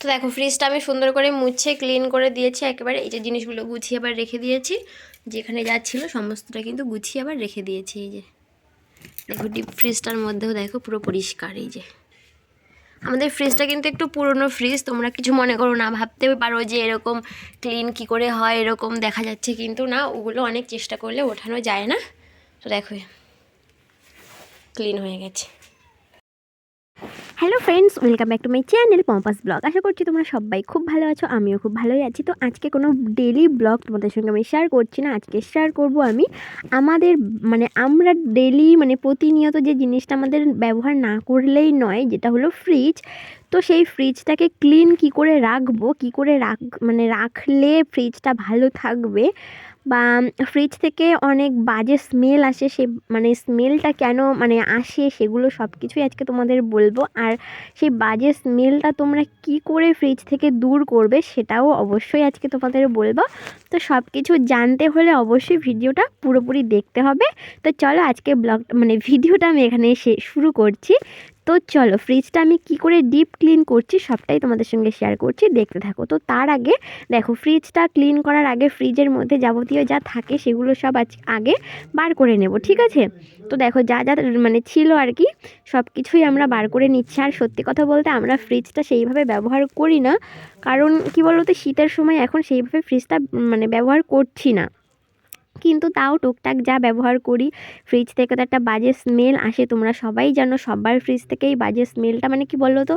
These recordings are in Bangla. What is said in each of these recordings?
তো দেখো ফ্রিজটা আমি সুন্দর করে মুছে ক্লিন করে দিয়েছি একেবারে। এই যে জিনিসগুলো গুছিয়ে আবার রেখে দিয়েছি, যেখানে যা ছিল সমস্তটা কিন্তু গুছিয়ে আবার রেখে দিয়েছি। এই যে দেখো ডিপ ফ্রিজটার মধ্যেও দেখো পুরো পরিষ্কার। এই যে আমাদের ফ্রিজটা কিন্তু একটু পুরনো ফ্রিজ, তোমরা কিছু মনে করো না, ভাবতে পারো যে এরকম ক্লিন কি করে হয়, এরকম দেখা যাচ্ছে, কিন্তু না, ওগুলো অনেক চেষ্টা করলে ওঠানো যায় না। তো দেখো ক্লিন হয়ে গেছে। Hello friends, welcome back to my channel Pompa's blog. আশা করছি তোমরা সবাই খুব ভালো আছো, আমিও খুব ভালোই আছি। তো আজকে কোনো ডেলি ব্লগ তোমাদের সঙ্গে আমি শেয়ার করছি না, আজকে শেয়ার করব আমি আমাদের আমরা ডেলি প্রতিনিয়ত যে জিনিসটা আমাদের ব্যবহার না করলেই নয়, যেটা হলো ফ্রিজ। তো সেই ফ্রিজটাকে ক্লিন কি করে রাখবো, কি করে রাখলে ফ্রিজটা ভালো থাকবে, বা ফ্রিজ থেকে অনেক বাজে স্মেল আসে, সে স্মেলটা কেন আসে, সেগুলো সব কিছুই আজকে তোমাদের বলবো। আর সেই বাজে স্মেলটা তোমরা কি করে ফ্রিজ থেকে দূর করবে সেটাও অবশ্যই আজকে তোমাদের বলবো। তো সব কিছু জানতে হলে অবশ্যই ভিডিওটা পুরোপুরি দেখতে হবে। তো চলো আজকে ভিডিওটা আমি এখানে শুরু করছি। তো চলো ফ্রিজটা আমি কি করে ডিপ ক্লিন করছি সবটাই তোমাদের সঙ্গে শেয়ার করছি, দেখতে থাকো। তো তার আগে দেখো, ফ্রিজটা ক্লিন করার আগে ফ্রিজের মধ্যে যাবতীয় যা থাকে সেগুলো সব আগে বার করে নেব, ঠিক আছে? তো দেখো যা যা ছিল আর কি, সব কিছুই আমরা বার করে নিচ্ছি। আর সত্যি কথা বলতে আমরা ফ্রিজটা সেইভাবে ব্যবহার করি না, কারণ কি বলতো, শীতের সময় এখন সেইভাবে ফ্রিজটা ব্যবহার করছি না, কিন্তু তাও টুকটাক যা ব্যবহার করি। ফ্রিজ থেকে তো একটা বাজে স্মেল আসে, তোমরা সবাই জানো, সবার ফ্রিজ থেকেই বাজে স্মেলটা কি বলো তো,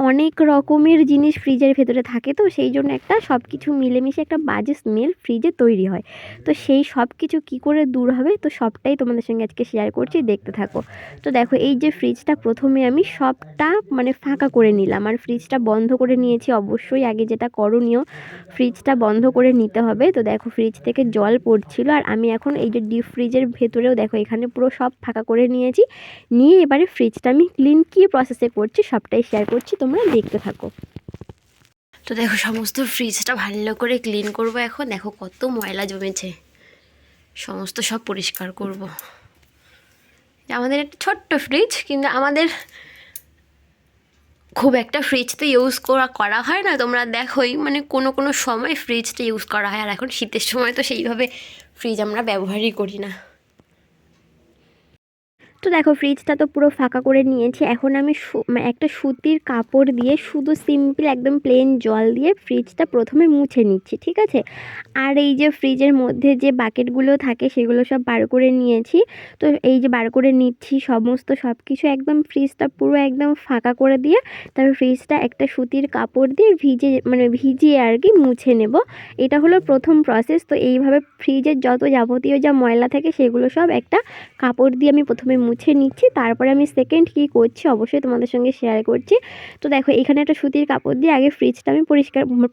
অনেক রকমের জিনিস ফ্রিজের ভেতরে থাকে, তো সেই জন্য একটা সব কিছু মিলেমিশে একটা বাজে স্মেল ফ্রিজে তৈরি হয়। তো সেই সব কিছু কী করে দূর হবে, তো সবটাই তোমাদের সঙ্গে আজকে শেয়ার করছি, দেখতে থাকো। তো দেখো এই যে ফ্রিজটা প্রথমে আমি সবটা ফাঁকা করে নিলাম, আর ফ্রিজটা বন্ধ করে নিয়েছি। অবশ্যই আগে যেটা করণীয়, ফ্রিজটা বন্ধ করে নিতে হবে। তো দেখো ফ্রিজ থেকে জল পড়ছিল, আর আমি এখন এই যে ডিপ ফ্রিজের ভেতরেও দেখো এখানে পুরো সব ফাঁকা করে নিয়েছি। নিয়ে এবারে ফ্রিজটা আমি ক্লিন কী প্রসেসে করছি সবটাই শেয়ার করছি, তোমরা দেখতে থাকো। তো দেখো সমস্ত ফ্রিজটা ভালো করে ক্লিন করব এখন। দেখো কত ময়লা জমেছে, সমস্ত সব পরিষ্কার করব। আমাদের একটা ছোট্ট ফ্রিজ, কিন্তু আমাদের খুব একটা ফ্রিজ তো ইউজ করা হয় না, তোমরা দেখোই কোনো সময় ফ্রিজটা ইউজ করা হয়। আর এখন শীতের সময় তো সেইভাবে ফ্রিজ আমরা ব্যবহারই করি না। তো দেখো ফ্রিজটা তো পুরো ফাঁকা করে নিয়েছি। এখন আমি একটা সুতির কাপড় দিয়ে শুধু সিম্পল একদম প্লেন জল দিয়ে ফ্রিজটা প্রথমে মুছে নিচ্ছি, ঠিক আছে? আর এই যে ফ্রিজের মধ্যে যে বাকেটগুলো থাকে সেগুলো সব বার করে নিয়েছি। তো এই যে বার করে নিচ্ছি সব কিছু, একদম ফ্রিজটা পুরো একদম ফাঁকা করে দিয়ে তারপর ফ্রিজটা একটা সুতির কাপড় দিয়ে ভিজিয়ে আর কি মুছে নেব। এটা হলো প্রথম প্রসেস। তো এইভাবে ফ্রিজের যত যাবতীয় যা ময়লা থাকে সেগুলো সব একটা কাপড় দিয়ে আমি প্রথমে মুছে নিচ্ছি, তারপরে আমি সেকেন্ড কী করছি অবশ্যই তোমাদের সঙ্গে শেয়ার করছি। তো দেখো এখানে একটা সুতির কাপড় দিয়ে আগে ফ্রিজটা আমি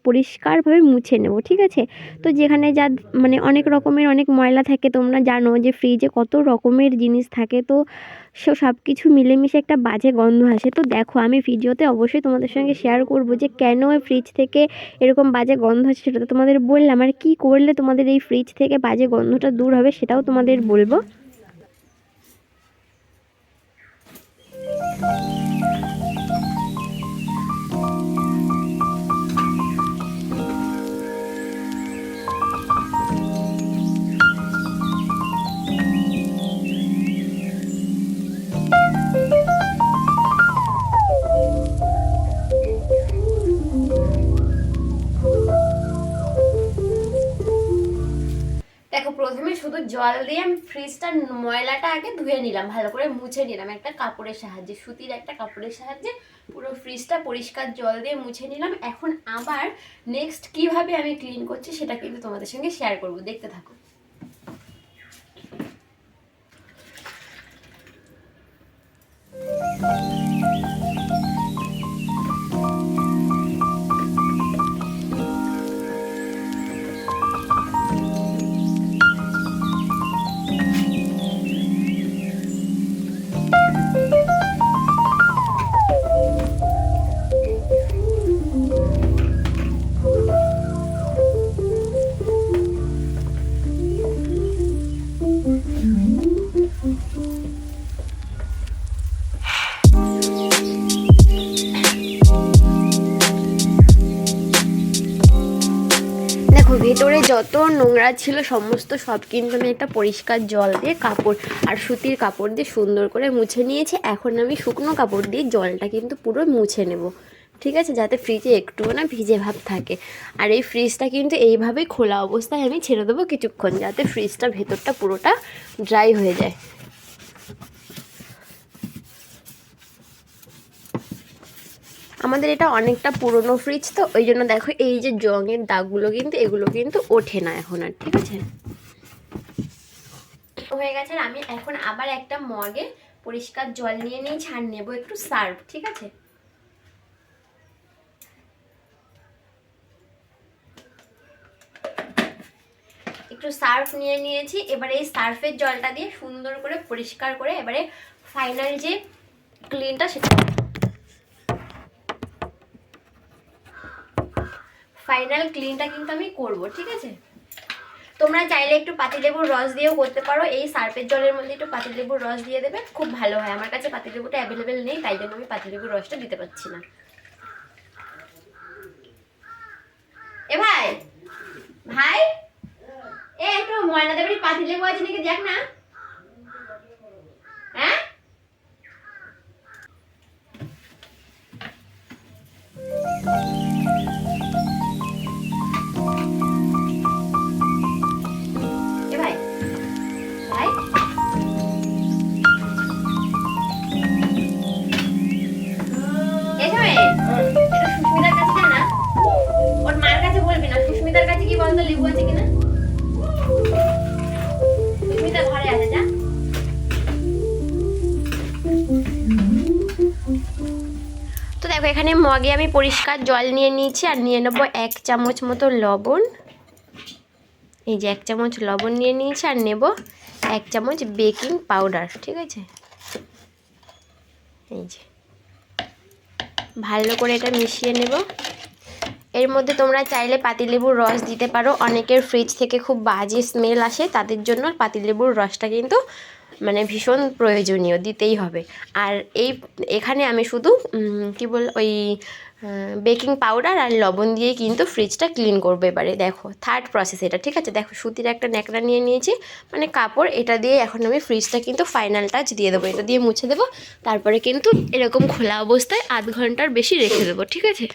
পরিষ্কারভাবে মুছে নেব, ঠিক আছে? তো যেখানে যা অনেক রকমের অনেক ময়লা থাকে, তোমরা জানো যে ফ্রিজে কত রকমের জিনিস থাকে, তো সব কিছু মিলেমিশে একটা বাজে গন্ধ আসে। তো দেখো আমি ভিডিওতে অবশ্যই তোমাদের সঙ্গে শেয়ার করব যে কেন ফ্রিজ থেকে এরকম বাজে গন্ধ আসে, সেটা তো তোমাদের বললাম। আর কী করলে তোমাদের এই ফ্রিজ থেকে বাজে গন্ধটা দূর হবে সেটাও তোমাদের বলবো। দেখো প্রথমে শুধু জল দিয়ে আমি ফ্রিজটার ময়লাটা আগে ধুয়ে নিলাম, ভালো করে মুছে নিলাম একটা কাপড়ের সাহায্যে, সুতির একটা কাপড়ের সাহায্যে পুরো ফ্রিজটা পরিষ্কার জল দিয়ে মুছে নিলাম। এখন আবার নেক্সট কিভাবে আমি ক্লিন করছি সেটা কিন্তু তোমাদের সঙ্গে শেয়ার করব, দেখতে থাকো। ভেতরে যত নোংরা ছিল সমস্ত সব কিন্তু আমি একটা পরিষ্কার জল দিয়ে কাপড় আর সুতির কাপড় দিয়ে সুন্দর করে মুছে নিয়েছি। এখন আমি শুকনো কাপড় দিয়ে জলটা কিন্তু পুরো মুছে নেব, ঠিক আছে, যাতে ফ্রিজে একটুও না ভিজে ভাব থাকে। আর এই ফ্রিজটা কিন্তু এইভাবেই খোলা অবস্থায় আমি ছেড়ে দেবো কিছুক্ষণ, যাতে ফ্রিজটা ভেতরটা পুরোটা ড্রাই হয়ে যায়। আমাদের এটা অনেকটা পুরনো ফ্রিজ, তো ওই জন্য দেখো এই যে জংয়ের দাগগুলো কিন্তু এগুলো কিন্তু ওঠে না এখন আর, ঠিক আছে। হয়ে গেছে। আর আমি এখন আবার একটা মগে পরিষ্কার জল নিয়ে নিয়েছি আর নেবো একটু সার্ফ, ঠিক আছে। একটু সার্ফ নিয়ে নিয়েছি। এবারে এই সার্ফের জলটা দিয়ে সুন্দর করে পরিষ্কার করে এবারে ফাইনাল যে ক্লিনটা সেটা ফাইনাল ক্লিনটা কিন্তু আমি করব, ঠিক আছে। তোমরা চাইলে একটু পাতিলেবুর রস দিয়েও করতে পারো। এই সার্ফের জলের মধ্যে একটু পাতিলেবুর রস দিয়ে দেবে, খুব ভালো হয়। আমার কাছে পাতিলেবুটা অ্যাভেলেবেল নেই, তাই জন্য আমি পাতিলেবুর রসটা দিতে পারছি না। এ ভাই ভাই এ একটু ময়নাদের বাড়ি পাতিলেবু আছে নাকি দেখ না। হ্যাঁ এ ভাই ভাই সুস্মিতার কাছে যা না, ওর মায়ের কাছে বলবি না। সুস্মিতার কাছে কি বলতো লেবু আছে কিনা। সুস্মিতা ঘরে আছে, যা। তো দেখো এখানে মগে আমি পরিষ্কার জল নিয়ে নিয়েছি আর নিয়ে নেবো 1 চামচ মতো লবণ। এই যে 1 চামচ লবণ নিয়ে নিয়েছি আর নেব 1 চামচ বেকিং পাউডার, ঠিক আছে। এই যে ভালো করে এটা মিশিয়ে নেব। এর মধ্যে তোমরা চাইলে পাতিলেবুর রস দিতে পারো। অনেকের ফ্রিজ থেকে খুব বাজে স্মেল আসে, তাদের জন্য পাতিলেবুর রসটা কিন্তু মানে ভীষণ প্রয়োজনীয়, দিতেই হবে। আর এখানে আমি শুধু ওই বেকিং পাউডার আর লবণ দিয়েই কিন্তু ফ্রিজটা ক্লিন করবো। এবারে দেখো থার্ড প্রসেস এটা, ঠিক আছে। দেখো সুতির একটা ন্যাকড়া নিয়ে নিয়েছি, মানে কাপড়, এটা দিয়ে এখন আমি ফ্রিজটা কিন্তু ফাইনাল টাচ দিয়ে দেবো। এটা দিয়ে মুছে দেবো, তারপরে কিন্তু এরকম খোলা অবস্থায় আধ ঘন্টার বেশি রেখে দেবো, ঠিক আছে।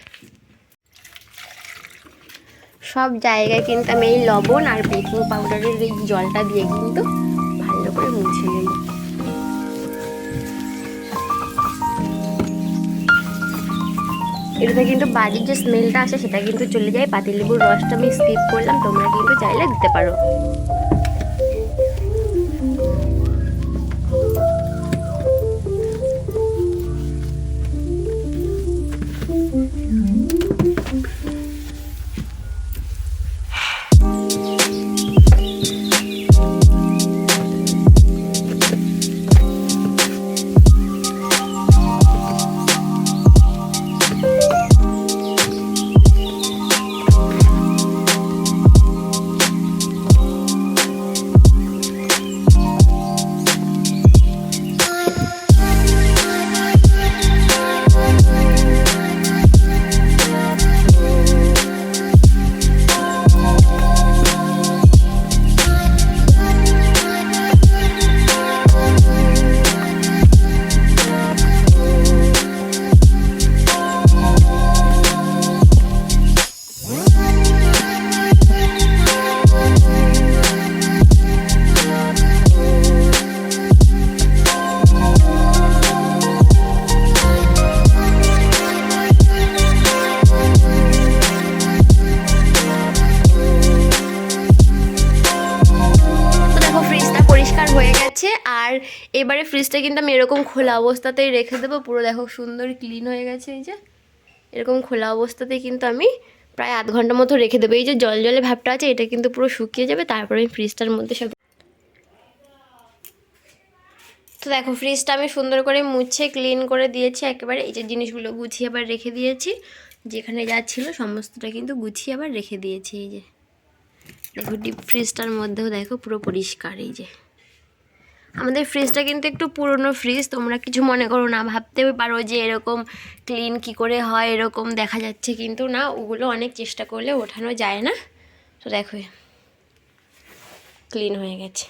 সব জায়গায় কিন্তু আমি এই লবণ আর বেকিং পাউডারের এই জলটা দিয়ে কিন্তু ভালো করে মুছে নেব। এটাতে কিন্তু বাজের যে স্মেলটা আসে সেটা কিন্তু চলে যায়। পাতিলেবুর রসটা আমি স্কিপ করলাম, তোমরা কিন্তু চাইলে দিতে পারো। আর এবারে ফ্রিজটা কিন্তু আমি এরকম খোলা অবস্থাতেই রেখে দেবো। পুরো দেখো সুন্দর ক্লিন হয়ে গেছে। এই যে এরকম খোলা অবস্থাতেই কিন্তু আমি প্রায় আধ ঘন্টা মতো রেখে দেবো। এই যে জল জলে ভাবটা আছে এটা কিন্তু পুরো শুকিয়ে যাবে, তারপরে আমি ফ্রিজটার মধ্যে সব। তো দেখো ফ্রিজটা আমি সুন্দর করে মুছে ক্লিন করে দিয়েছি একেবারে। এই যে জিনিসগুলো গুছিয়ে আবার রেখে দিয়েছি, যেখানে যা ছিল সমস্তটা কিন্তু গুছিয়ে আবার রেখে দিয়েছি। এই যে দেখো ডিপ ফ্রিজটার মধ্যেও দেখো পুরো পরিষ্কার। এই যে আমাদের ফ্রিজটা কিন্তু একটু পুরনো ফ্রিজ, তোমরা কিছু মনে করো না, ভাবতে পারো যে এরকম ক্লিন কি করে হয়, এরকম দেখা যাচ্ছে, কিন্তু না, ওগুলো অনেক চেষ্টা করলে ওঠানো যায় না। তো দেখো ক্লিন হয়ে গেছে।